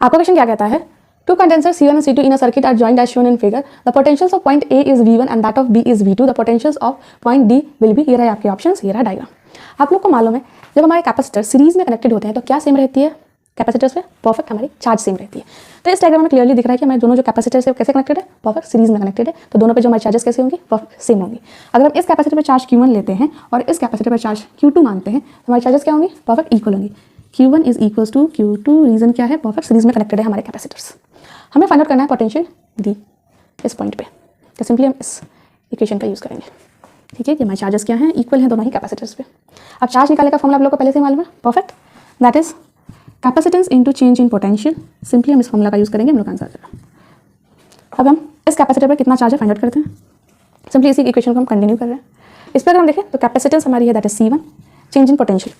आपका क्वेश्चन क्या कहता है, two condenser C1 and C2 in a circuit are joined as shown in figure. The potentials of point A is V1 and that of B is V2. The potentials of point D will be, ये रहा आपके options, ये रहा diagram. आप लोग को मालूम है जब हमारे कैपेसिटर सीरीज में कनेक्टेड होते हैं तो क्या सेम रहती है कैपेसिटर्स पे, परफेक्ट हमारी चार्ज सेम रहती है। तो इस डायग्राम में क्लियरली दिख रहा है कि हमारे दोनों जो कैपेसिटर्स है कैसे कनेक्टेड है, परफेक्ट सीरीज में कनेक्टेड है। तो दोनों पे जो हमारी चार्जेस कैसे होंगी, परफेक्ट सेम होंगी। अगर हम इस कैपेसिटर पर चार्ज Q1 लेते हैं और इस कैपेसिटर पर चार्ज Q2 मानते हैं तो हमारी चार्जेस क्या होंगी, परफेक्ट इक्वल होंगी। Q1 is equals to Q2, reason क्या है, परफेक्ट सीरीज में कनेक्टेड है हमारे कैपेसिटर्स। हमें फाइंड आउट करना है पोटेंशियल डी इस पॉइंट पे, तो सिंपली हम इस इक्वेशन का यूज़ करेंगे। ठीक है, कि हमारे चार्जेस क्या हैं, इक्वल हैं दोनों ही कैपेसिटर्स पे। अब चार्ज निकालने का फॉर्मूला आप लोग को पहले से मालूम है, perfect, that is capacitance into change in potential. Simply हम इस फॉर्मूला का यूज़ करेंगे, हम लोग आंसर करें। अब हम इस कैपेसिटर पर कितना चार्ज है फाइंड आउट करते हैं। सिंपली इसी इक्वेशन को हम कंटिन्यू कर रहे हैं। इस पर अगर हम देखें तो कैपेसिटेंस हमारी है that is C1, change in potential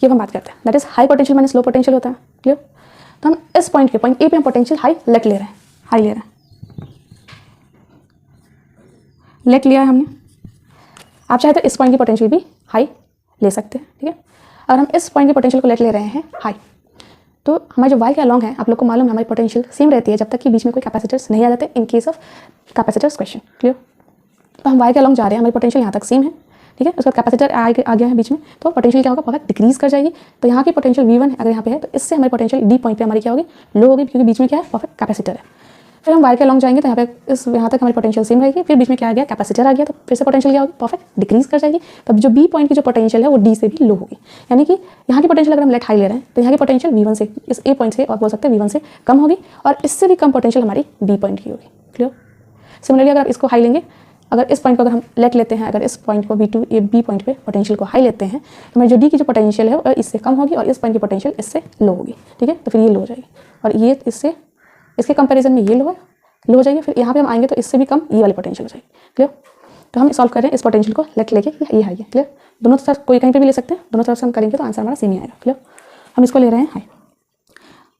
ये हम बात करते हैं, that is high potential minus low potential होता है। क्लियर, तो हम इस पॉइंट के पॉइंट ए पे हम पोटेंशियल हाई लेट ले रहे हैं, हाई ले रहे हैं, लेट लिया है हमने। आप चाहे तो इस पॉइंट की पोटेंशियल भी हाई ले सकते हैं। ठीक है, अगर हम इस पॉइंट की पोटेंशियल को लेट ले रहे हैं हाई, तो हमारे जो वाई के अलॉन्ग है आप लोग को मालूम है हमारी पोटेंशियल सेम रहती है जब तक कि बीच में कोई कैपेसिटर्स नहीं आ जाते, in case of capacitors question. Clear, तो हम वाई के अलॉन्ग जा रहे हैं, हमारी पोटेंशियल यहाँ तक सेम है। ठीक है, उसके बाद कैपेसिटर आ गया है बीच में, तो पोटेंशियल क्या होगा, परफेक्ट डिक्रीज कर जाएगी। तो यहाँ की पोटेंशियल V1 अगर यहाँ पे है तो इससे हमारी पोटेंशियल डी पॉइंट पे हमारी क्या होगी, लो होगी, क्योंकि बीच में क्या है, परफेक्ट कैपेसिटर है। फिर हम वाई के अलॉन्ग जाएंगे तो यहाँ पे यहाँ तक हमारी पोटेंशियल सेम रहेगी, फिर बीच में क्या आ गया, कैपेसिटर आ गया, तो फिर से पोटेंशियल क्या होगी, परफेक्ट डिक्रीज कर जाएगी। तब जो बी पॉइंट की जो पोटेंशियल है वो डी से भी लो होगी। यानी कि यहाँ की पोटेंशियल अगर हम लेट हाई ले रहे हैं तो यहाँ की पोटेंशियल V1 से, इस ए पॉइंट से और बोल सकते हैं V1 से कम होगी, और इससे भी कम पोटेंशियल हमारी बी पॉइंट की होगी। क्लियर, सिमिलरली अगर आप इसको हाई लेंगे, अगर इस पॉइंट को अगर हम लेट लेते हैं, अगर इस पॉइंट को V2 ये बी पॉइंट पे पोटेंशियल को हाई लेते हैं तो हमारी जो डी की जो पोटेंशियल है वो इससे कम होगी और इस पॉइंट की पोटेंशियल इससे लो होगी। ठीक है, तो फिर ये लो हो जाएगी और ये इससे, इसके कंपैरिजन में ये लो हो जाएगी। फिर यहाँ पे हम आएंगे तो इससे भी कम ये वाली पोटेंशियल हो जाएगी। क्लियर, तो हम सॉल्व कर रहे हैं इस पोटेंशियल को लेट लेके, ये हाई है। क्लियर, दोनों तरफ कोई कहीं पर भी ले सकते हैं, दोनों तरफ से हम करेंगे तो आंसर हमारा सेम ही आएगा। क्लियर, हम इसको ले रहे हैं हाई,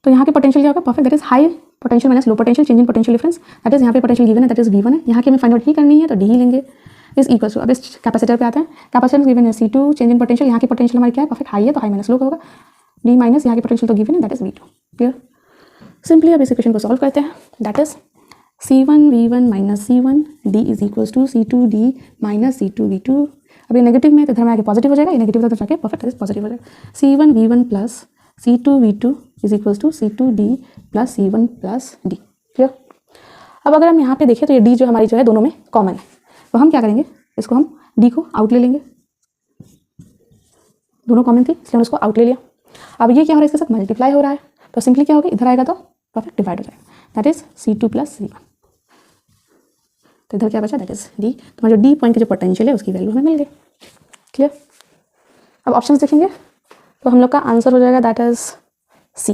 तो यहाँ की पोटेंशियल क्या होगा, perfect, that is high potential minus low potential, change in potential difference, that is यहाँ पे पोटेंशियल गिवन है दैट इज V1 है, यहाँ की हमें फाइंड आउट ही करनी है तो डी ही लेंगे, इज इक्वल टू, अब इस कैपेसिटर पे आते हैं, कैपेसिटेंस गिवन है C2, चेंज इन पोटेंशियल, यहाँ की पोटेंशियल हमारी क्या है, परफेक्ट हाई है तो हाई माइनस लो होगा, डी माइनस यहाँ की पोटेंशियल तो गिवन है that is V2। Clear, simply अब इस इक्वेशन को सॉल्व करते हैं, that is C1 V1 minus C1 D is equals to C2 D minus C2 V2। अब ये नेगेटिव में तो इधर में आके पॉजिटिव हो जाएगा, ये नेगेटिव तरफ जाके परफेक्ट पॉजिटिव हो जाएगा। C1 V1 plus C2 V2 is equals to C2 D plus C1 plus D। Clear, अब अगर हम यहाँ पे देखें तो ये D जो हमारी जो है दोनों में कॉमन है, तो हम क्या करेंगे, इसको हम D को आउट ले लेंगे, दोनों कॉमन थी इसलिए हम उसको आउट ले लिया। अब ये क्या हो रहा है, इसके साथ मल्टीप्लाई हो रहा है, तो सिंपली क्या होगा, इधर आएगा तो परफेक्ट डिवाइड हो जाएगा, that is C2 plus C1। तो इधर क्या बचा, दैट इज D। तो हमारा जो D पॉइंट की जो पोटेंशियल है उसकी वैल्यू हमें मिल गई। क्लियर, अब ऑप्शंस देखेंगे तो हम लोग का आंसर हो जाएगा दैट इज C।